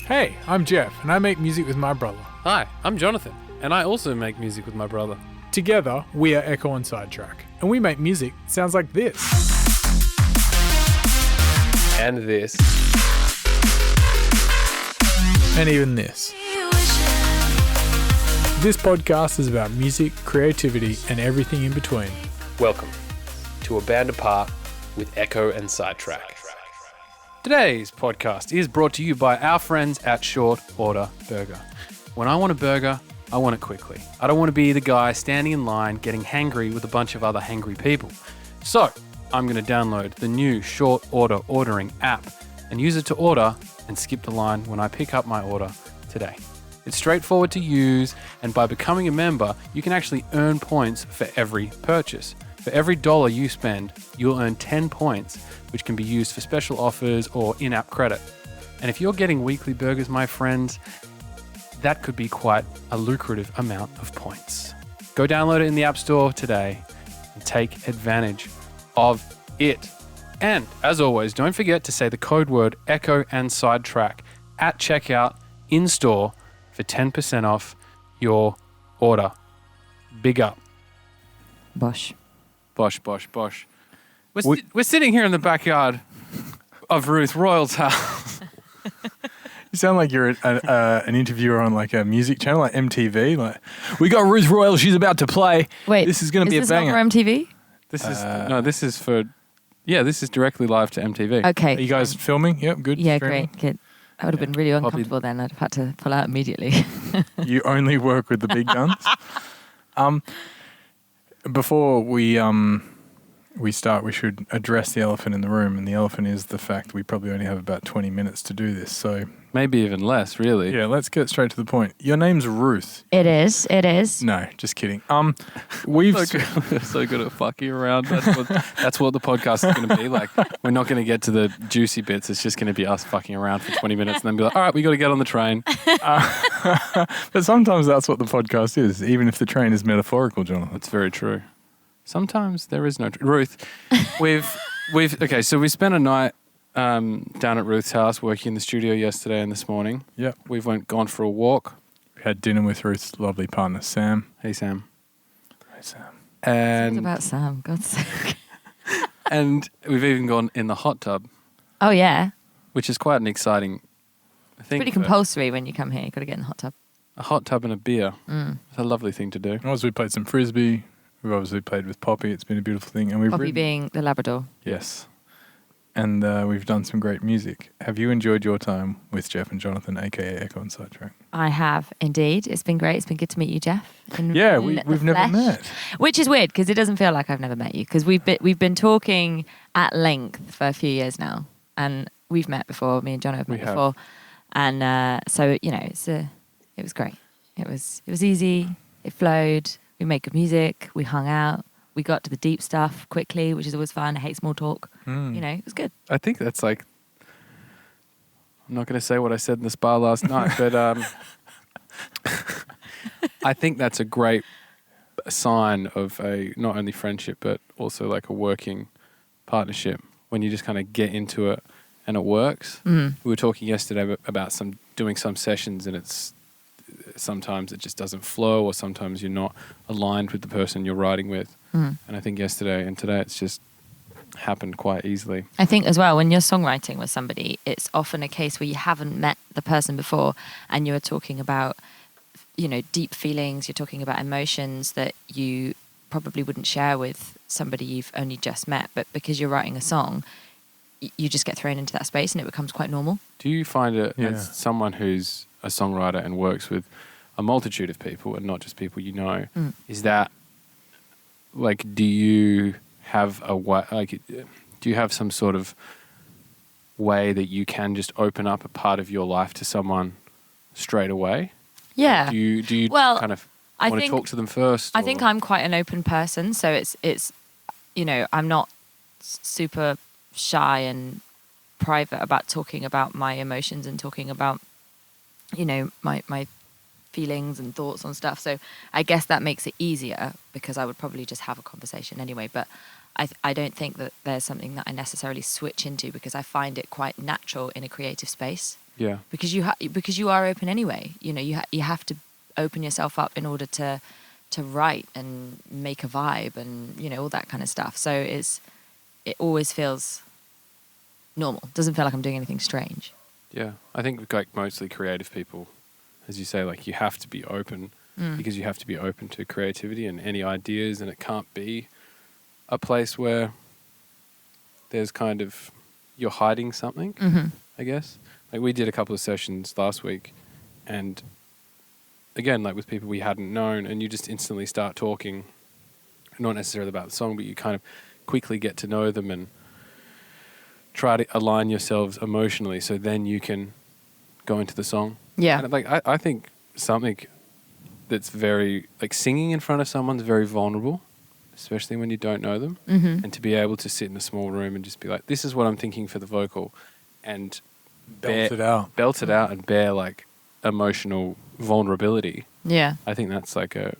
Hey, I'm Jeff, and I make music with my brother. Hi, I'm Jonathan, and I also make music with my brother. Together, we are Ekko and Sidetrack, and we make music that sounds like this. And this. And even this. This podcast is about music, creativity, and everything in between. Welcome to A Band Apart with Ekko and Sidetrack. Today's podcast is brought to you by our friends at Short Order Burger. When I want a burger, I want it quickly. I don't want to be the guy standing in line getting hangry with a bunch of other hangry people. So I'm going to download the new Short Order ordering app and use it to order and skip the line when I pick up my order today. It's straightforward to use, and by becoming a member, you can actually earn points for every purchase. For every $1 you spend, you'll earn 10 points, which can be used for special offers or in-app credit. And if you're getting weekly burgers, my friends, that could be quite a lucrative amount of points. Go download it in the App Store today and take advantage of it. And as always, don't forget to say the code word Ekko and Sidetrack at checkout in store for 10% off your order. Big up. Bosh. Bosh, bosh, bosh. We're sitting here in the backyard of Ruth Royall's house. You sound like you're an interviewer on like a music channel, like MTV. Like, we got Ruth Royall, she's about to play. Wait, this is going to be a banger. Is this not for MTV? This is for, this is directly live to MTV. Okay. Are you guys filming? Yep, good. Yeah, Streaming. great, good. I would have been really uncomfortable then. I'd have had to pull out immediately. You only work with the big guns. Before we start, we should address the elephant in the room, and the elephant is the fact we probably only have about 20 minutes to do this. So Maybe even less, really. yeah, let's get straight to the point. Your name's Ruth. It is. No, just kidding. We've so good at fucking around. That's what the podcast is going to be like. We're not going to get to the juicy bits. It's just going to be us fucking around for 20 minutes and then be like, all right, we got to get on the train. but sometimes that's what the podcast is, even if the train is metaphorical, Jonathan. That's very true. Sometimes there is no Ruth. Okay. So we spent a night down at Ruth's house, working in the studio yesterday and this morning. Yep. We've gone for a walk. We had dinner with Ruth's lovely partner, Sam. Hey, Sam. Hey, Sam. It's And about Sam, God's sake. and we've even gone in the hot tub, Oh, yeah. which is quite an exciting thing. Pretty compulsory when you come here. You've got to get in the hot tub. A hot tub and a beer. It's a lovely thing to do. Obviously, we played some frisbee. We've obviously played with Poppy. It's been a beautiful thing. And we've Poppy being the Labrador. Yes. And we've done some great music. Have you enjoyed your time with Jeff and Jonathan, a.k.a. Ekko and Sidetrack? I have, indeed. It's been great. It's been good to meet you, Jeff. Yeah, we've never met. Which is weird because it doesn't feel like I've never met you because we've been talking at length for a few years now. And we've met before. Me and John have met before. And so, it was great. It was easy. It flowed. We made good music. We hung out. We got to the deep stuff quickly, which is always fun. I hate small talk. It was good. I think that's like, I'm not going to say what I said in the spa last night, but I think that's a great sign of a not only friendship, but also like a working partnership when you just kind of get into it and it works. We were talking yesterday about doing some sessions, and it's sometimes it just doesn't flow, or sometimes you're not aligned with the person you're writing with. And I think yesterday and today it's just happened quite easily. I think as well, when you're songwriting with somebody, it's often a case where you haven't met the person before and you're talking about, deep feelings, you're talking about emotions that you probably wouldn't share with somebody you've only just met. But because you're writing a song, you just get thrown into that space and it becomes quite normal. Do you find it as someone who's a songwriter and works with a multitude of people and not just people you know, is that like, do you have some sort of way that you can just open up a part of your life to someone straight away? Yeah. Do you kind of want to talk to them first? I think I'm quite an open person, so it's I'm not super shy and private about talking about my emotions and talking about my feelings and thoughts on stuff. So I guess that makes it easier because I would probably just have a conversation anyway. But I don't think that there's something that I necessarily switch into because I find it quite natural in a creative space. Yeah. Because you are open anyway. You know, you have to open yourself up in order to write and make a vibe and, you know, all that kind of stuff. So it always feels normal. It doesn't feel like I'm doing anything strange. Yeah. I think like mostly creative people, as you say, like you have to be open because you have to be open to creativity and any ideas, and it can't be a place where there's kind of you're hiding something, I guess. Like we did a couple of sessions last week, and again, like with people we hadn't known, and you just instantly start talking, not necessarily about the song, but you kind of quickly get to know them and try to align yourselves emotionally so then you can go into the song. Yeah. And like I think something that's very, like singing in front of someone's very vulnerable, especially when you don't know them. And to be able to sit in a small room and just be like, this is what I'm thinking for the vocal, and Belt it out and bear like emotional vulnerability. Yeah. I think that's like it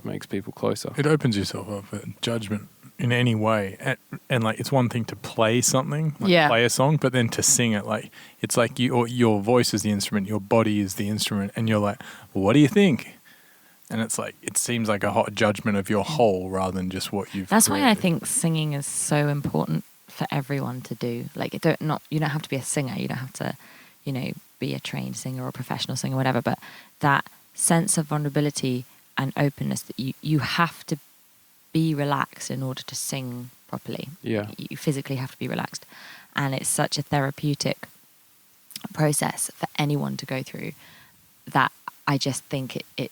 makes people closer. It opens yourself up for judgment in any way, and like it's one thing to play something, like play a song, but then to sing it, like it's like your voice is the instrument, your body is the instrument, and you're like, well, what do you think? And it's like it seems like a hot judgment of your whole rather than just what you've. That's created. why I think singing is so important for everyone to do. Like you don't have to be a singer, you don't have to, you know, be a trained singer or a professional singer or whatever, but that sense of vulnerability and openness that you have to be relaxed in order to sing properly. Yeah. You physically have to be relaxed. And it's such a therapeutic process for anyone to go through that I just think it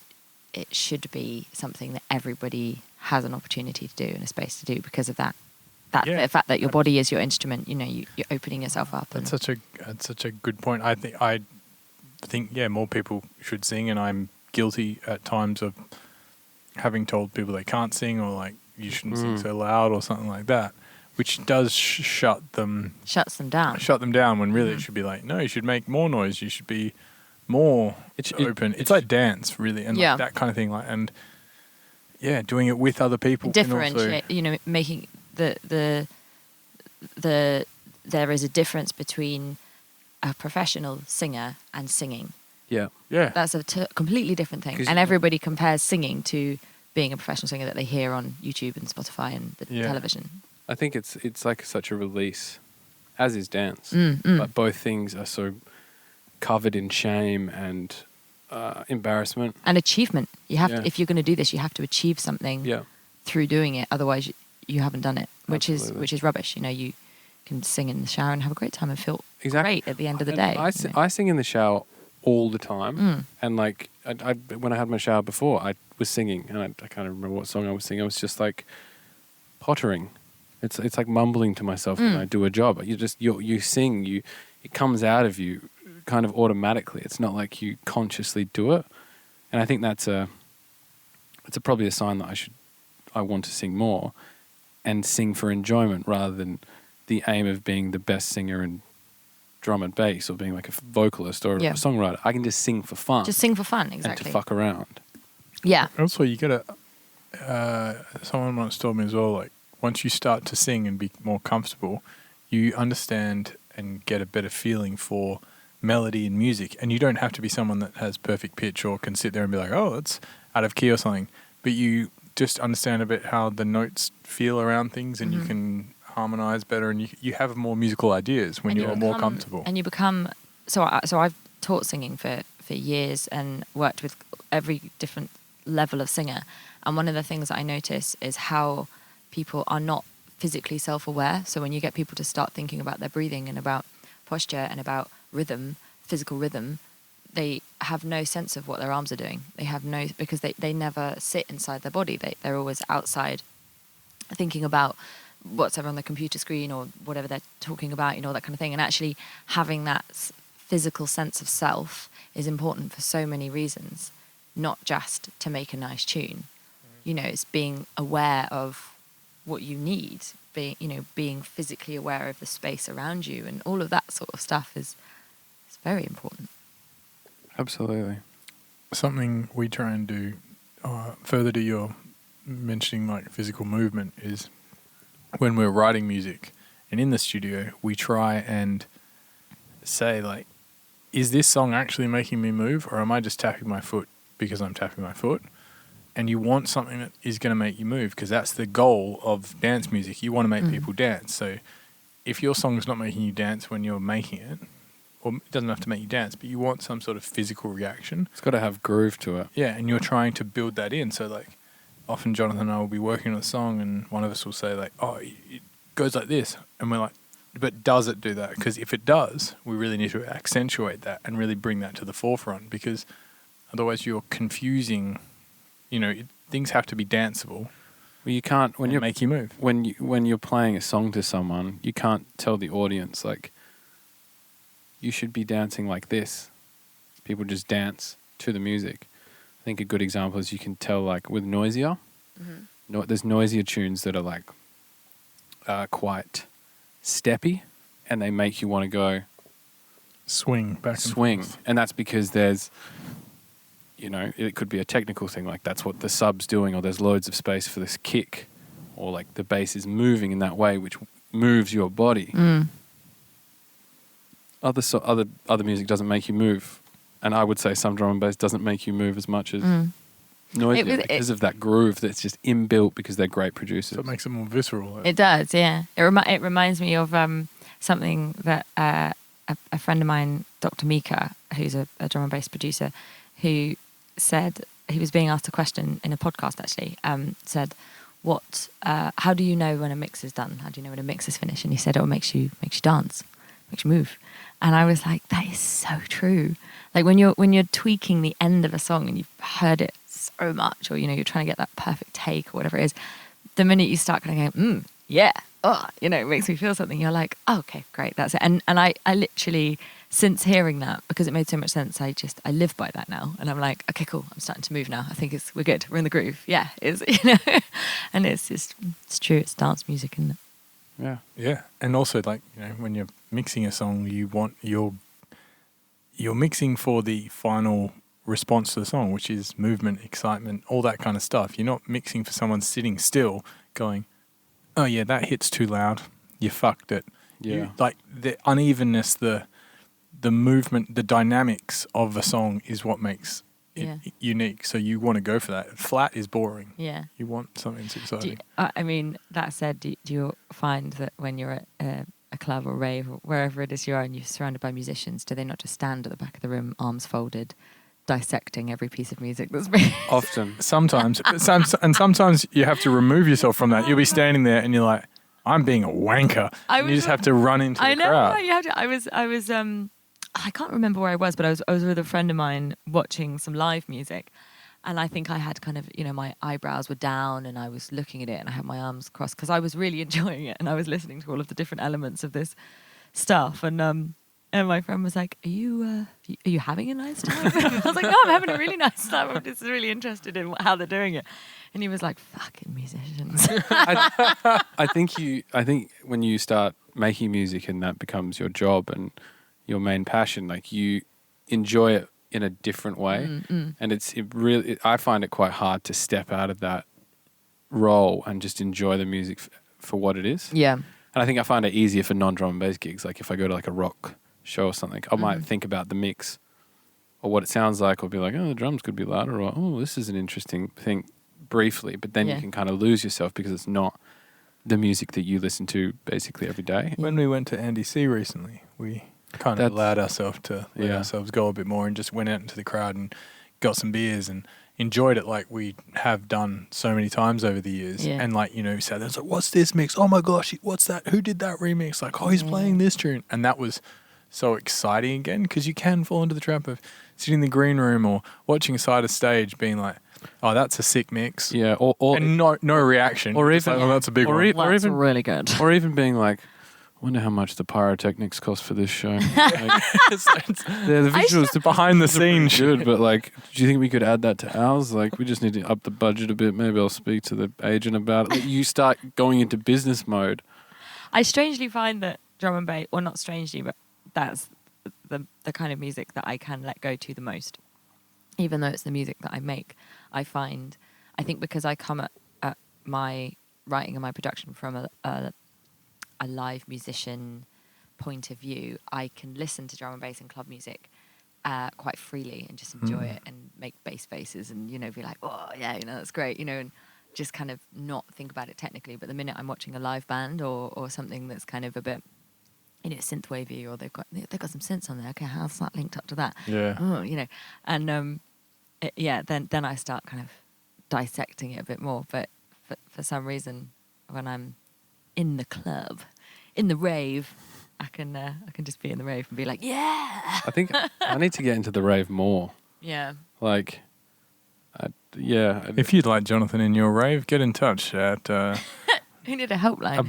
should be something that everybody has an opportunity to do and a space to do because of that. The fact that your body is your instrument, you know, you're opening yourself up. That's such a good point. I think more people should sing, and I'm guilty at times of having told people they can't sing or like you shouldn't sing so loud or something like that, which does shuts them down when really it should be like, no, you should make more noise, you should be more open. It's like dance really, and like that kind of thing, like, and doing it with other people. Differentiate, you know, making the there is a difference between a professional singer and singing. Yeah. That's a completely different thing. And everybody compares singing to being a professional singer that they hear on YouTube and Spotify and the television. I think it's like such a release, as is dance. But both things are so covered in shame and embarrassment. And achievement. You have to, if you're going to do this, you have to achieve something through doing it. Otherwise, you haven't done it, which is rubbish. You know, you can sing in the shower and have a great time and feel great at the end of the day. I sing in the shower all the time, and like I when I had my shower before, I was singing, and I can't remember what song I was singing. I was just like pottering. It's like mumbling to myself when I do a job. You sing, it comes out of you kind of automatically. It's not like you consciously do it, and I think it's probably a sign that I want to sing more and sing for enjoyment rather than the aim of being the best singer and drum and bass or being like a vocalist or a songwriter. I can just sing for fun. Just sing for fun, exactly. And to fuck around. Yeah. Also, you gotta, someone once told me as well, like, once you start to sing and be more comfortable, you understand and get a better feeling for melody and music. And you don't have to be someone that has perfect pitch or can sit there and be like, oh, it's out of key or something. But you just understand a bit how the notes feel around things, and you can harmonize better, and you have more musical ideas when you're more comfortable. And you become so I've taught singing for years and worked with every different level of singer, and one of the things that I notice is how people are not physically self-aware. So when you get people to start thinking about their breathing and about posture and about rhythm, physical rhythm, they have no sense of what their arms are doing. They have no, because they never sit inside their body. They're always outside thinking about what's ever on the computer screen or whatever they're talking about, you know, that kind of thing. And actually having that physical sense of self is important for so many reasons, not just to make a nice tune. You know, it's being aware of what you need, being physically aware of the space around you, and all of that sort of stuff is very important. Absolutely. Something we try and do, further to your mentioning like physical movement, is when we're writing music and in the studio, we try and say like, is this song actually making me move, or am I just tapping my foot because I'm tapping my foot? And you want something that is going to make you move, because that's the goal of dance music. You want to make people dance. So if your song's not making you dance when you're making it, or it doesn't have to make you dance, but you want some sort of physical reaction. It's got to have groove to it. Yeah, and you're trying to build that in. So like often Jonathan and I will be working on a song and one of us will say like, oh, it goes like this. And we're like, but does it do that? Because if it does, we really need to accentuate that and really bring that to the forefront, because otherwise you're confusing, things have to be danceable. Well, you can't, when you make you move. When you're playing a song to someone, you can't tell the audience like, you should be dancing like this. People just dance to the music. I think a good example is you can tell like with noisier. Mm-hmm. There's noisier tunes that are like quite steppy, and they make you want to go swing back and swing. forth. And that's because there's, it could be a technical thing, like that's what the sub's doing, or there's loads of space for this kick, or like the bass is moving in that way, which moves your body. Other music doesn't make you move, and I would say some drum and bass doesn't make you move as much as noise, because of that groove that's just inbuilt, because they're great producers. So it makes it more visceral. It does, yeah. It reminds me of something that a friend of mine, Dr. Mika, who's a drum and bass producer, who said, he was being asked a question in a podcast actually, said, how do you know when a mix is done? How do you know when a mix is finished? And he said, it makes you dance, makes you move. And I was like, that is so true. Like when you're tweaking the end of a song and you've heard it so much, or you're trying to get that perfect take or whatever it is, the minute you start kind of going, yeah, it makes me feel something. You're like, oh, okay, great, that's it. And I literally, since hearing that, because it made so much sense, I live by that now. And I'm like, okay, cool, I'm starting to move now. I think we're good. We're in the groove. Yeah, and it's true. It's dance music, isn't it? Yeah. And also, like, when you're mixing a song, you're mixing for the final response to the song, which is movement, excitement, all that kind of stuff. You're not mixing for someone sitting still going, oh yeah, that hit's too loud, you fucked it. Yeah. Like the unevenness, the movement, the dynamics of a song is what makes it unique. So you want to go for that. Flat is boring. Yeah. You want something that's exciting. That said, do you find that when you're at a club or rave or wherever it is you are and you're surrounded by musicians, do they not just stand at the back of the room, arms folded, dissecting every piece of music that's being... Often. Sometimes. And sometimes you have to remove yourself from that. You'll be standing there and you're like, I'm being a wanker. You just have to run into the crowd. You have to. I was I can't remember where I was, but I was with a friend of mine watching some live music, and I think I had kind of, my eyebrows were down and I was looking at it and I had my arms crossed because I was really enjoying it and I was listening to all of the different elements of this stuff, and my friend was like, are you having a nice time? I was like, no, I'm having a really nice time. I'm just really interested in how they're doing it. And he was like, fucking musicians. I think when you start making music and that becomes your job and your main passion, like you enjoy it in a different way. And I find it quite hard to step out of that role and just enjoy the music for what it is. Yeah. And I think I find it easier for non-drum and bass gigs. Like if I go to like a rock show or something, I might think about the mix or what it sounds like, or be like, oh, the drums could be louder, or oh, this is an interesting thing briefly, but then you can kind of lose yourself because it's not the music that you listen to basically every day. When we went to Andy C recently, we kind of allowed ourselves to let ourselves go a bit more and just went out into the crowd and got some beers and enjoyed it like we have done so many times over the years. Yeah. And like, we sat there and like, what's this mix? Oh my gosh, what's that? Who did that remix? Like, oh, he's playing this tune. And that was so exciting again, because you can fall into the trap of sitting in the green room or watching a side of stage being like, oh, that's a sick mix. Yeah. Or and no reaction. Or even, like, oh, that's a big one. Or even really good. Or even being like, I wonder how much the pyrotechnics cost for this show. Like, the visuals behind the scenes good, but like, do you think we could add that to ours? Like, we just need to up the budget a bit. Maybe I'll speak to the agent about it. Like, you start going into business mode. I strangely find that drum and bass, well, not strangely, but that's the kind of music that I can let go to the most. Even though it's the music that I make, I think because I come at my writing and my production from a live musician point of view, I can listen to drum and bass and club music quite freely and just enjoy it and make bass faces and, be like, oh, yeah, that's great, and just kind of not think about it technically. But the minute I'm watching a live band or something that's kind of a bit, synth wavy, or they've got some synths on there. Okay, how's that linked up to that? Yeah. Oh, and then I start kind of dissecting it a bit more. But for some reason, when I'm in the club, in the rave, I can just be in the rave and be like, yeah. I think I need to get into the rave more. Yeah. Like, If you'd like Jonathan in your rave, get in touch at You need a helpline.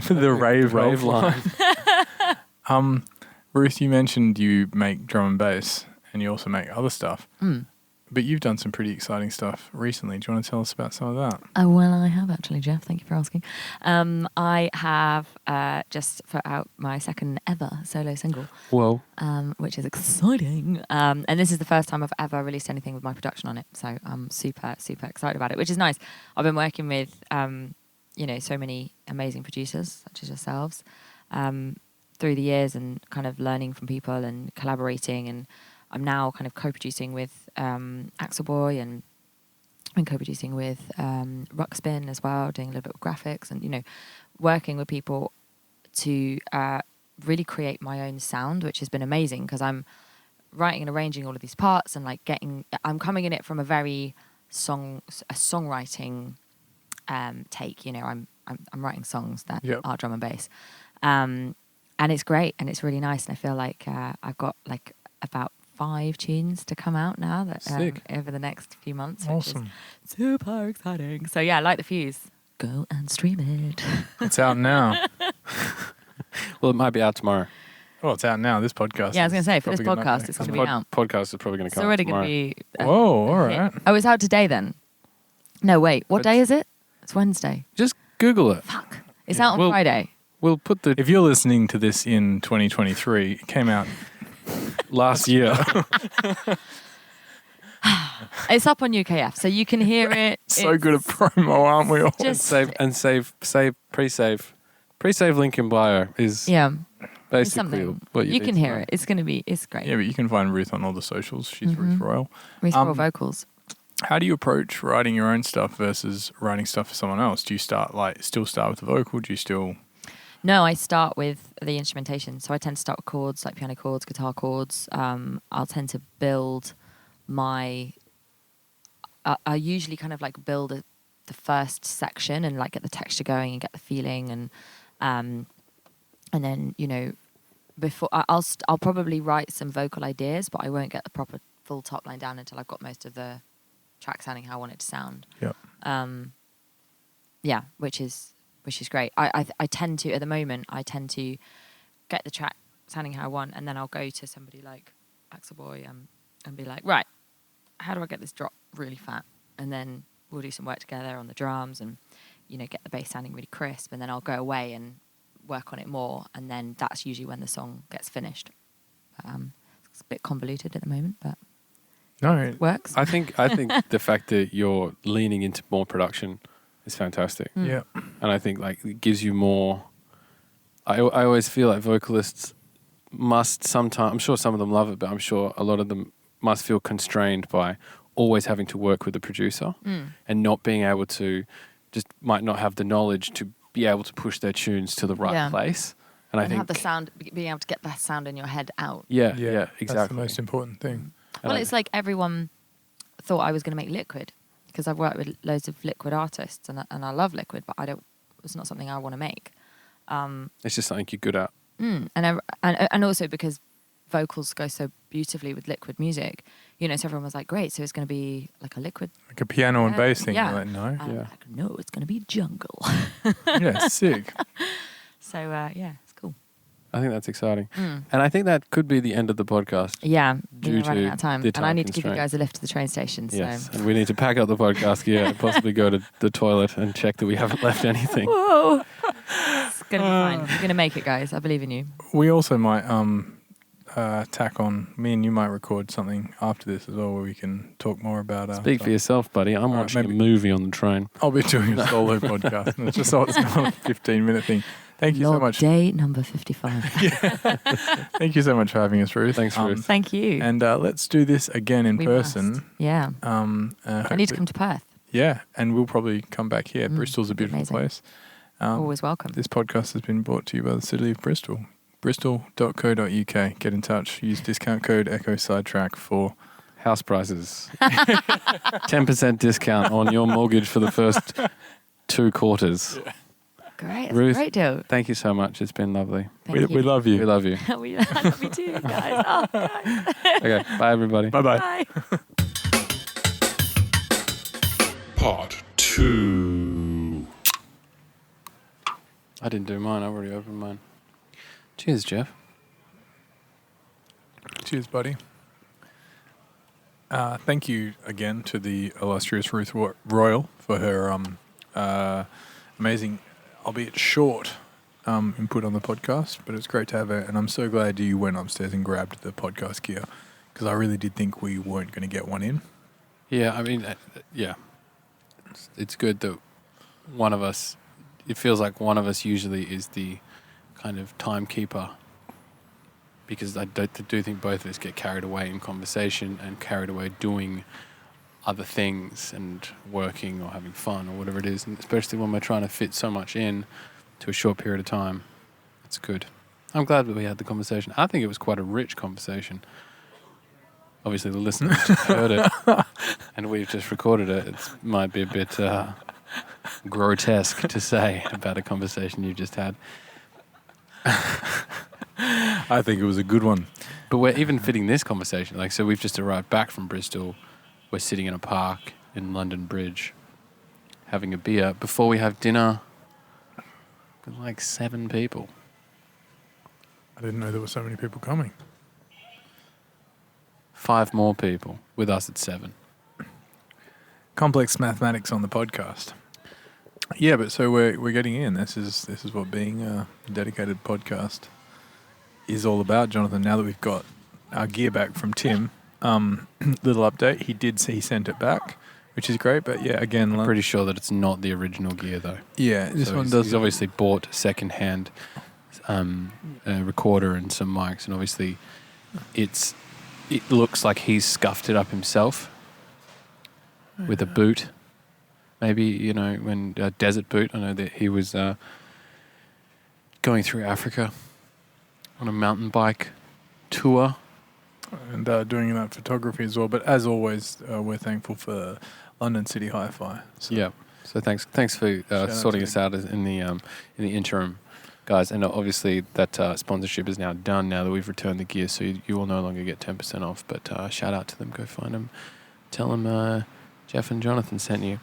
the rave line. Ruth, you mentioned you make drum and bass, and you also make other stuff. But you've done some pretty exciting stuff recently. Do you want to tell us about some of that? Well, I have actually, Jeff. Thank you for asking. I have just put out my second ever solo single. Whoa. Which is exciting. And this is the first time I've ever released anything with my production on it. So I'm super, super excited about it, which is nice. I've been working with, so many amazing producers, such as yourselves, through the years, and kind of learning from people and collaborating. And I'm now kind of co-producing with Axel Boy, and I'm co-producing with Ruckspin as well, doing a little bit of graphics, and working with people to really create my own sound, which has been amazing because I'm writing and arranging all of these parts, and I'm coming in it from a very songwriting take. I'm writing songs that are drum and bass, and it's great and it's really nice, and I feel like I've got like about 5 tunes to come out now that over the next few months. Awesome. Which is super exciting. So yeah, like the Fuse, go and stream it. It's out now. Well, it might be out tomorrow. Well, it's out now. This podcast. Yeah, I was going to say, for this podcast, it's going to be out. Podcast is probably going to It's come already out tomorrow. going to be... Whoa, all right. Oh, it's out today then? No, wait. What day is it? It's Wednesday. Just Google it. Fuck. It's out on Friday. We'll put the... If you're listening to this in 2023, it came out last year. It's up on UKF, so you can hear it. So good at promo, aren't we all? Pre-save link in bio is basically what you can hear it. It's great. Yeah, but you can find Ruth on all the socials. She's Ruth Royall. Ruth Royall vocals. How do you approach writing your own stuff versus writing stuff for someone else? Do you still start with the vocal? Do you still... No, I start with the instrumentation. So I tend to start with chords, like piano chords, guitar chords. I'll tend to build my... I usually kind of like build the first section and like get the texture going and get the feeling, and then before I'll probably write some vocal ideas, but I won't get the proper full top line down until I've got most of the track sounding how I want it to sound. Yeah. Which is great. I tend to, at the moment, get the track sounding how I want, and then I'll go to somebody like Axel Boy and be like, right, how do I get this drop really fat? And then we'll do some work together on the drums and, get the bass sounding really crisp, and then I'll go away and work on it more, and then that's usually when the song gets finished. It's a bit convoluted at the moment, but it works. I think the fact that you're leaning into more production is fantastic. Yeah. And I think like it gives you more... I always feel like vocalists must sometimes... I'm sure some of them love it, but I'm sure a lot of them must feel constrained by always having to work with the producer and not being able to... just might not have the knowledge to be able to push their tunes to the right place. And I think... have the sound, being able to get that sound in your head out. Yeah, exactly. That's the most important thing. Well, it's like everyone thought I was going to make Liquid, because I've worked with loads of Liquid artists, and I love Liquid, but it's not something I want to make. It's just something you're good at. And also because vocals go so beautifully with Liquid music, so everyone was like, great, so it's going to be like a Liquid, like a piano and bass thing. Yeah. You're like, no. Like, no, it's going to be jungle. Yeah, sick. So it's cool. I think that's exciting. And I think that could be the end of the podcast. Yeah, due to running out of time. the And I need to constraint. give you guys a lift to the train station. So. Yes, and we need to pack up the podcast gear and possibly go to the toilet and check that we haven't left anything. Whoa. It's going to be fine. You're going to make it, guys. I believe in you. We also might tack on. Me and you might record something after this as well, where we can talk more about. Speak for yourself, buddy. I'm watching a movie on the train. I'll be doing a solo podcast. And it's just it's not a 15-minute thing. Thank you so much. Day number 55. Thank you so much for having us, Ruth. Thanks, Ruth. Thank you. And let's do this again in person. Must. Yeah. I need to come to Perth. Yeah, and we'll probably come back here. Bristol's a beautiful place. Always welcome. This podcast has been brought to you by the city of Bristol. Bristol.co.uk. Get in touch. Use discount code Ekko Sidetrack for house prices. 10% discount on your mortgage for the first 2 quarters. Yeah. Great. Ruth, great deal. Thank you so much. It's been lovely. We love you. We love you. I love you too, guys. Oh, guys. Okay. Bye, everybody. Bye-bye. Bye. Part 2. I didn't do mine. I already opened mine. Cheers, Jeff. Cheers, buddy. Thank you again to the illustrious Ruth Royall for her amazing, albeit short, input on the podcast. But it's great to have her, and I'm so glad you went upstairs and grabbed the podcast gear, because I really did think we weren't going to get one in. Yeah, I mean, yeah. It's good that one of us, it feels like one of us usually is the kind of timekeeper, because I do think both of us get carried away in conversation and carried away doing other things and working or having fun or whatever it is, and especially when we're trying to fit so much in to a short period of time. It's good. I'm glad that we had the conversation. I think it was quite a rich conversation. Obviously, the listeners just heard it, and we've just recorded it. It might be a bit grotesque to say about a conversation you just had. I think it was a good one. But we're even fitting this conversation. Like, so we've just arrived back from Bristol. We're sitting in a park in London Bridge, having a beer before we have dinner with like 7 people. I didn't know there were so many people coming. 5 more people with us at 7. Complex mathematics on the podcast. Yeah, but so we're getting in. This is what being a dedicated podcast is all about, Jonathan. Now that we've got our gear back from Tim, little update. He sent it back, which is great. But yeah, again, I'm pretty sure that it's not the original gear though. Yeah, this so one does. He's obviously bought second-hand recorder and some mics, and obviously it looks like he's scuffed it up himself with a boot. Maybe, when desert boot. I know that he was going through Africa on a mountain bike tour. And doing that photography as well. But as always, we're thankful for London City Hi-Fi. So yeah. So thanks for sorting us out in the interim, guys. And obviously that sponsorship is now done now that we've returned the gear. So you will no longer get 10% off. But shout out to them. Go find them. Tell them Jeff and Jonathan sent you.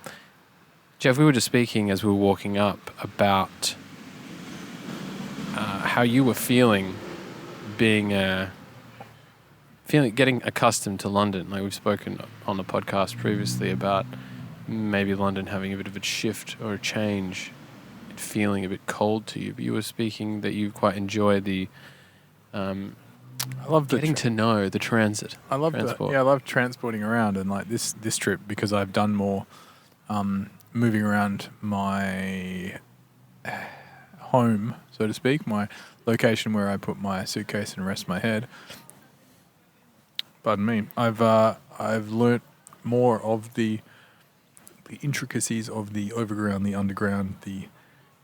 Jeff, we were just speaking as we were walking up about how you were feeling getting accustomed to London. Like we've spoken on the podcast previously about maybe London having a bit of a shift or a change, it feeling a bit cold to you. But you were speaking that you quite enjoy the I love getting to know the transit. I love transport. I love transporting around, and like this trip, because I've done more moving around my home, so to speak, my location where I put my suitcase and rest my head. Pardon me. I've learnt more of the intricacies of the overground, the underground, the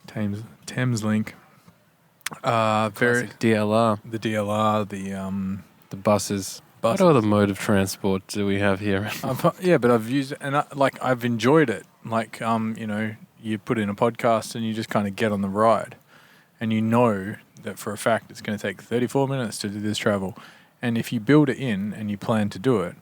Thames link. Classic DLR. The DLR, The buses. What other mode of transport do we have here? But I've used it, and I've enjoyed it. Like, you put in a podcast and you just kind of get on the ride, and you know that for a fact it's going to take 34 minutes to do this travel. And if you build it in and you plan to do it,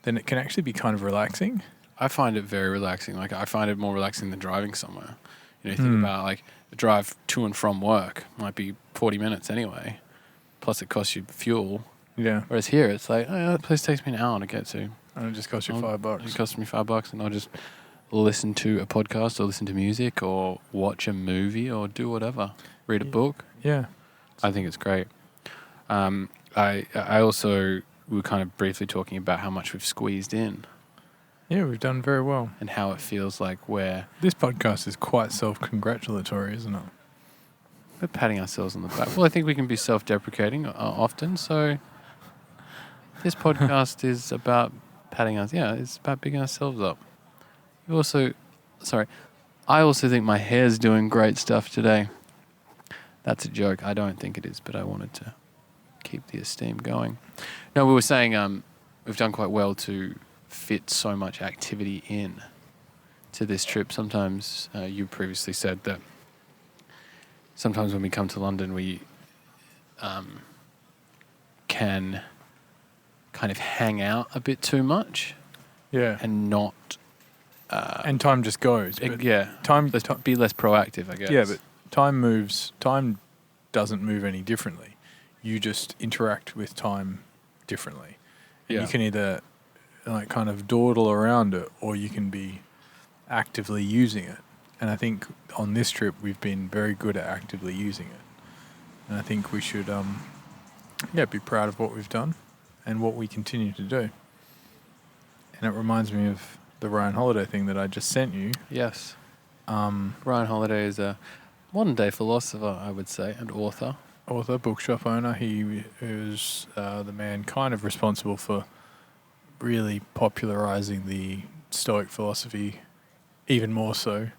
then it can actually be kind of relaxing. I find it very relaxing. Like, I find it more relaxing than driving somewhere. Think about, like, a drive to and from work might be 40 minutes anyway, plus it costs you fuel. Yeah. Whereas here, it's like, that place takes me an hour to get to. And it just costs you $5. It costs me $5, and I'll just listen to a podcast or listen to music or watch a movie or do whatever. Read a book. Yeah. I think it's great. I also, we were kind of briefly talking about how much we've squeezed in Yeah, we've done very well. and how it feels like This podcast is quite self-congratulatory, isn't it? we're patting ourselves on the back. Well, I think we can be self-deprecating often, so this podcast is about patting us. Yeah, it's about bigging ourselves up. I also think my hair's doing great stuff today. That's a joke. I don't think it is, but I wanted to keep the esteem going. No, we were saying we've done quite well to fit so much activity in to this trip. Sometimes you previously said that sometimes when we come to London, we can kind of hang out a bit too much Yeah. and not... and time just goes. But Let's be less proactive, I guess. Yeah, but time moves. Time doesn't move any differently. You just interact with time differently. Yeah. You can either like kind of dawdle around it, or you can be actively using it. And I think on this trip we've been very good at actively using it. And I think we should, be proud of what we've done and what we continue to do. And it reminds me of the Ryan Holiday thing that I just sent you. Yes. Ryan Holiday is a modern-day philosopher, I would say, and author. Bookshop owner. He is the man kind of responsible for really popularizing the Stoic philosophy even more so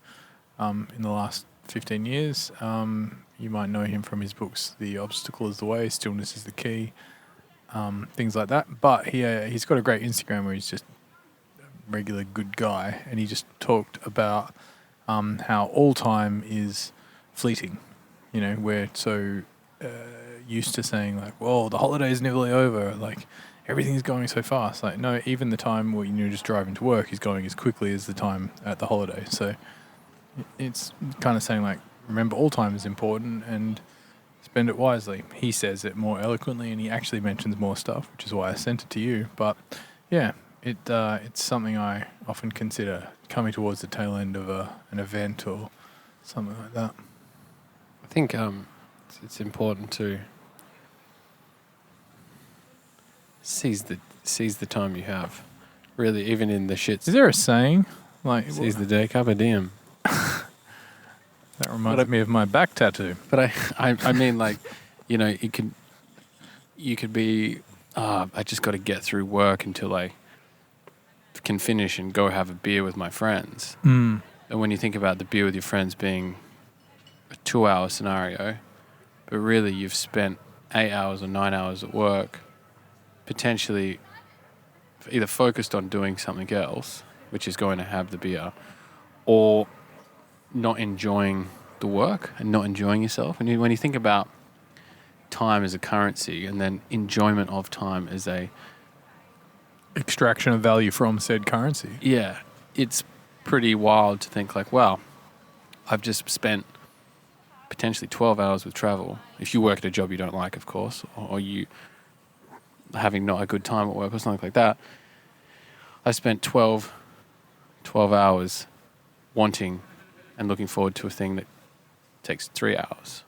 in the last 15 years. You might know him from his books, The Obstacle is the Way, Stillness is the Key, things like that. But he's got a great Instagram where he's just a regular good guy, and he just talked about how all time is fleeting. You know, we're so used to saying like, well, the holiday's nearly over, like everything's going so fast. Like, no, even the time where you're just driving to work is going as quickly as the time at the holiday. So it's kind of saying like, remember, all time is important and spend it wisely. He says it more eloquently, and he actually mentions more stuff, which is why I sent it to you. But yeah, it's something I often consider coming towards the tail end of an event or something like that. I think it's important to seize the time you have. Really, even in the shits. Is there a saying like Seize the day, carpe diem. That reminded me of my back tattoo. But I mean, like, you know, you could be, I just got to get through work until I can finish and go have a beer with my friends. Mm. And when you think about the beer with your friends being a 2-hour scenario, but really you've spent 8 hours or 9 hours at work, potentially either focused on doing something else, which is going to have the beer, or not enjoying the work and not enjoying yourself. And when you think about time as a currency and then enjoyment of time as a extraction of value from said currency. Yeah, it's pretty wild to think like, wow, I've just spent potentially 12 hours with travel. If you work at a job you don't like, of course, or you having not a good time at work or something like that. I spent 12 hours wanting and looking forward to a thing that takes 3 hours.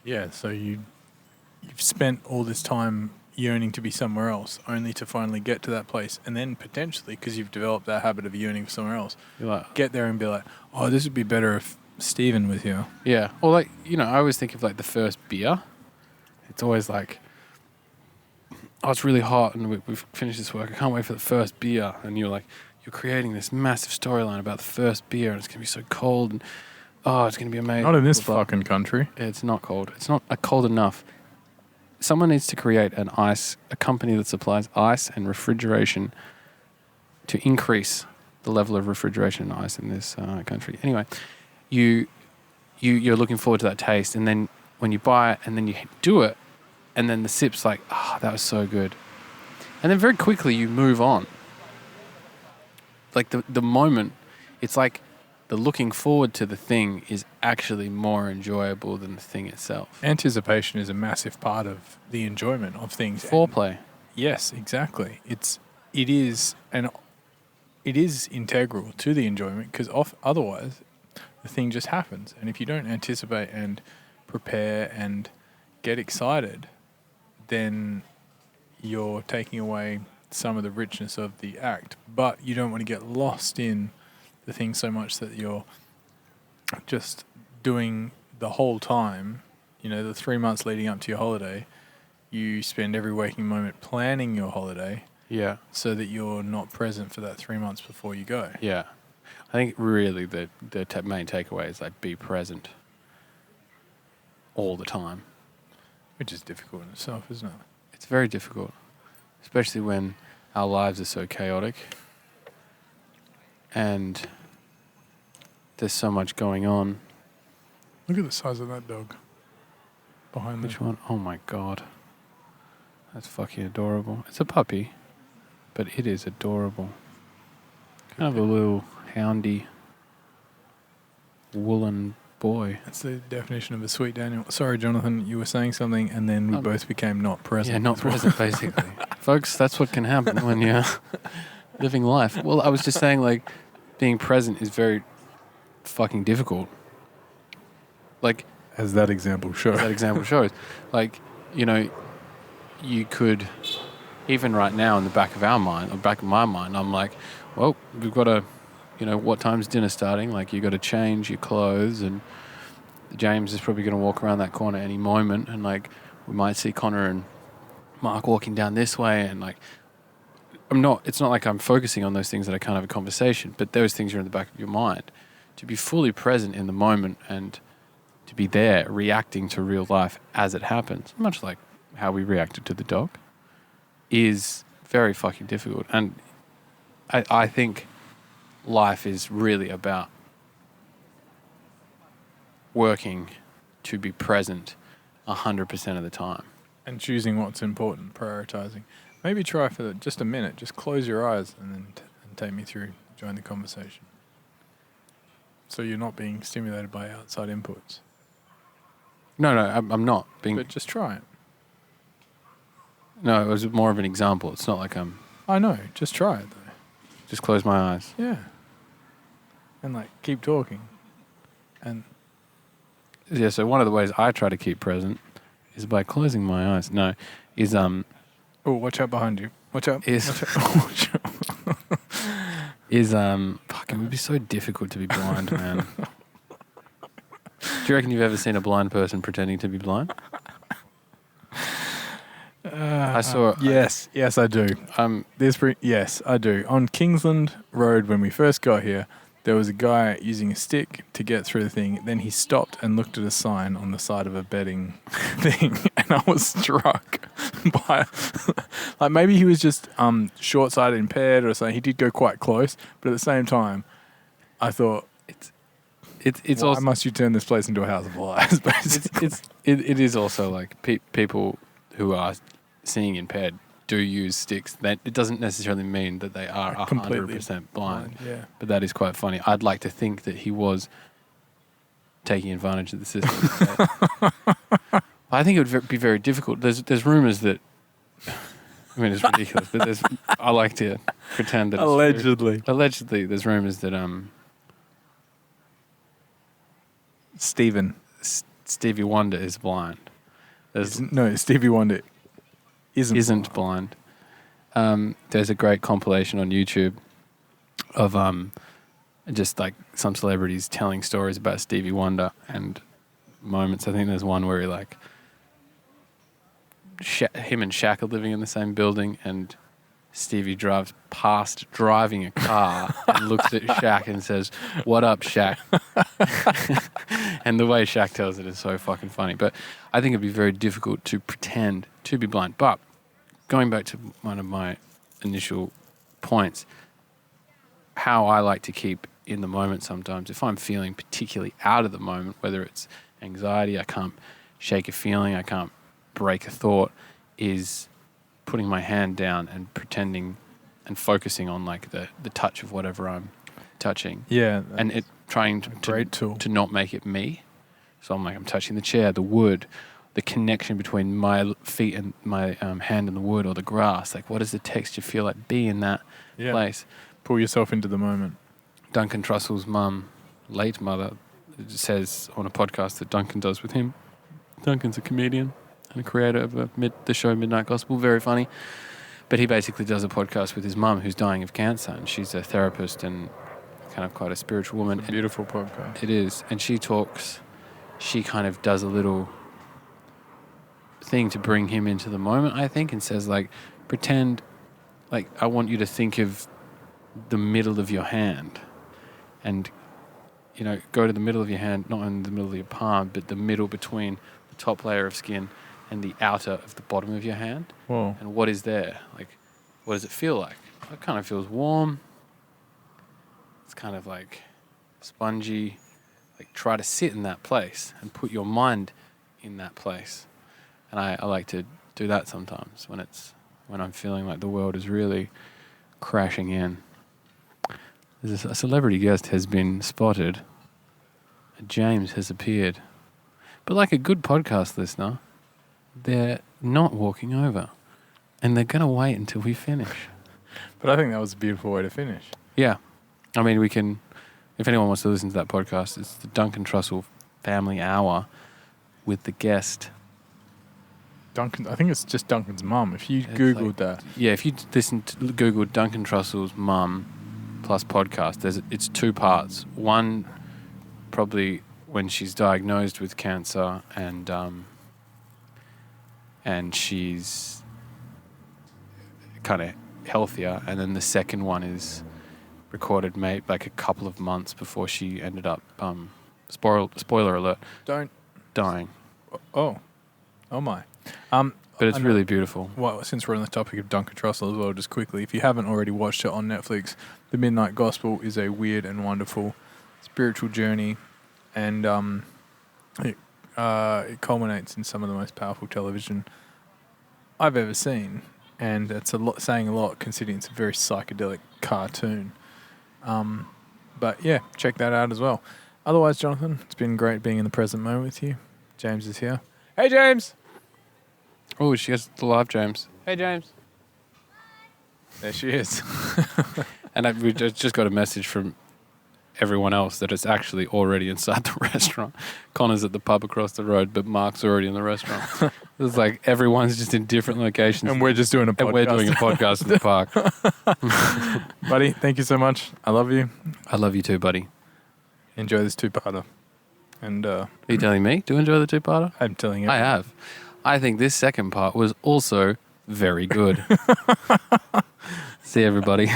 Yeah, so you've spent all this time yearning to be somewhere else, only to finally get to that place, and then potentially, because you've developed that habit of yearning for somewhere else, You're like, get there and be like, oh, this would be better if Stephen was here. yeah. Or like, you know, I always think of like the first beer. It's always like, oh, it's really hot and we've finished this work. I can't wait for the first beer. And you're creating this massive storyline about the first beer, and it's going to be so cold, and oh, it's going to be amazing. Not in this fucking country. It's not cold. It's not cold enough. Someone needs to create a company that supplies ice and refrigeration to increase the level of refrigeration and ice in this country. Anyway, you're looking forward to that taste, and then when you buy it and then you do it, and then the sip's like, that was so good. And then very quickly you move on. Like the moment, it's like the looking forward to the thing is actually more enjoyable than the thing itself. Anticipation is a massive part of the enjoyment of things. Foreplay. Yes, exactly. It is integral to the enjoyment, because otherwise the thing just happens. And if you don't anticipate and prepare and get excited, then you're taking away some of the richness of the act, but you don't want to get lost in the thing so much that you're just doing the whole time. You know, the 3 months leading up to your holiday, you spend every waking moment planning your holiday. Yeah. So that you're not present for that 3 months before you go. Yeah. I think really the main takeaway is like be present all the time. Which is difficult in itself, isn't it? It's very difficult, especially when our lives are so chaotic and there's so much going on. Look at the size of that dog behind Which one? Oh my God. That's fucking adorable. It's a puppy, but it is adorable. Kind of a little houndy woolen boy. That's the definition of a sweet Daniel. Sorry, Jonathan, you were saying something and then we both became not present. Yeah, not present, basically. Folks, that's what can happen when you're living life. Well, I was just saying, like, being present is very fucking difficult. Like, as that example shows. Like, you know, you could, even right now in the back of our mind, or back of my mind, I'm like, well, we've got to, you know, what time's dinner starting? Like, you got to change your clothes, and James is probably going to walk around that corner any moment, and like, we might see Connor and Mark walking down this way, and like, it's not like I'm focusing on those things that I can't have a conversation, but those things are in the back of your mind. To be fully present in the moment and to be there reacting to real life as it happens, much like how we reacted to the dog, is very fucking difficult. And I think life is really about working to be present 100% of the time. And choosing what's important, prioritizing. Maybe try for just a minute, just close your eyes and then take me through, join the conversation. So you're not being stimulated by outside inputs. No, I'm not being... But just try it. No, it was more of an example. It's not like I'm... I know, just try it though. Just close my eyes. Yeah. And like, keep talking. And... Yeah, so one of the ways I try to keep present is by closing my eyes. No, is... Oh, watch out behind you. Watch out. Watch out. Fuck, it would be so difficult to be blind, man. Do you reckon you've ever seen a blind person pretending to be blind? I saw... Yes, I do. Yes, I do. On Kingsland Road, when we first got here, there was a guy using a stick to get through the thing. Then he stopped and looked at a sign on the side of a betting thing, and I was struck by... like, maybe he was just short-sighted, impaired or something. He did go quite close, but at the same time, I thought... It's why must you turn this place into a house of lies? It is also like people who are seeing impaired do use sticks. That it doesn't necessarily mean that they are 100% blind. Yeah. But that is quite funny. I'd like to think that he was taking advantage of the system. I think it would be very difficult. There's rumors that... I mean, it's ridiculous, but I like to pretend that Allegedly. Allegedly, there's rumors that... Stevie Wonder is blind. Stevie Wonder isn't blind. There's a great compilation on YouTube of just like some celebrities telling stories about Stevie Wonder and moments. I think there's one where he like him and Shaq are living in the same building, and Stevie drives past driving a car and looks at Shaq and says, "What up, Shaq?" And the way Shaq tells it is so fucking funny. But I think it'd be very difficult to pretend to be blind. But going back to one of my initial points, how I like to keep in the moment sometimes, if I'm feeling particularly out of the moment, whether it's anxiety, I can't shake a feeling, I can't break a thought, is putting my hand down and pretending and focusing on like the touch of whatever I'm touching. Yeah. And it trying to not make it me. So I'm touching the chair, the wood, the connection between my feet and my hand and the wood or the grass. Like, what does the texture feel like? Be in that place. Pull yourself into the moment. Duncan Trussell's mum, late mother, says on a podcast that Duncan does with him. Duncan's a comedian. and the creator of the show Midnight Gospel. Very funny. But he basically does a podcast with his mum who's dying of cancer, and she's a therapist and kind of quite a spiritual woman. It's a beautiful podcast. It is. And she kind of does a little thing to bring him into the moment, I think, and says, like, pretend, like, I want you to think of the middle of your hand and, you know, go to the middle of your hand, not in the middle of your palm, but the middle between the top layer of skin and the outer of the bottom of your hand. Whoa. And what is there? Like, what does it feel like? It kind of feels warm. It's kind of like spongy. Like, try to sit in that place and put your mind in that place. And I like to do that sometimes when I'm feeling like the world is really crashing in. A celebrity guest has been spotted. James has appeared. But like a good podcast listener, they're not walking over. And they're going to wait until we finish. But I think that was a beautiful way to finish. Yeah. I mean, we can, if anyone wants to listen to that podcast, it's the Duncan Trussell Family Hour with the guest. Duncan, I think it's just Duncan's mum. If you Googled that. Yeah, if you Google Duncan Trussell's mum plus podcast, it's 2 parts. One, probably when she's diagnosed with cancer and she's kind of healthier. And then the second one is recorded like a couple of months before she ended up, spoiler alert, dying. Oh my. But it's really beautiful. Well, since we're on the topic of Duncan Trussell as well, just quickly, if you haven't already watched it on Netflix, The Midnight Gospel is a weird and wonderful spiritual journey, and it culminates in some of the most powerful television I've ever seen, and it's saying a lot considering it's a very psychedelic cartoon. But yeah, check that out as well. Otherwise, Jonathan, it's been great being in the present moment with you. James is here. Hey, James! Oh, she has the live James. Hey, James. There she is. And we just got a message from everyone else that it's actually already inside the restaurant. Connor's at the pub across the road, but Mark's already in the restaurant. It's like everyone's just in different locations. And we're just doing a podcast. And we're doing a podcast in the park. Buddy, thank you so much. I love you. I love you too, buddy. Enjoy this 2-parter. And are you telling me to enjoy the 2-parter? I'm telling you. I have. I think this second part was also very good. See everybody.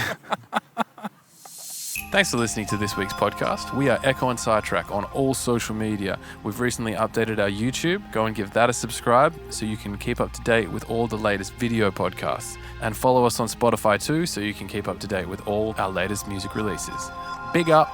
Thanks for listening to this week's podcast. We are Ekko and Sidetrack on all social media. We've recently updated our YouTube. Go and give that a subscribe so you can keep up to date with all the latest video podcasts. And follow us on Spotify too so you can keep up to date with all our latest music releases. Big up.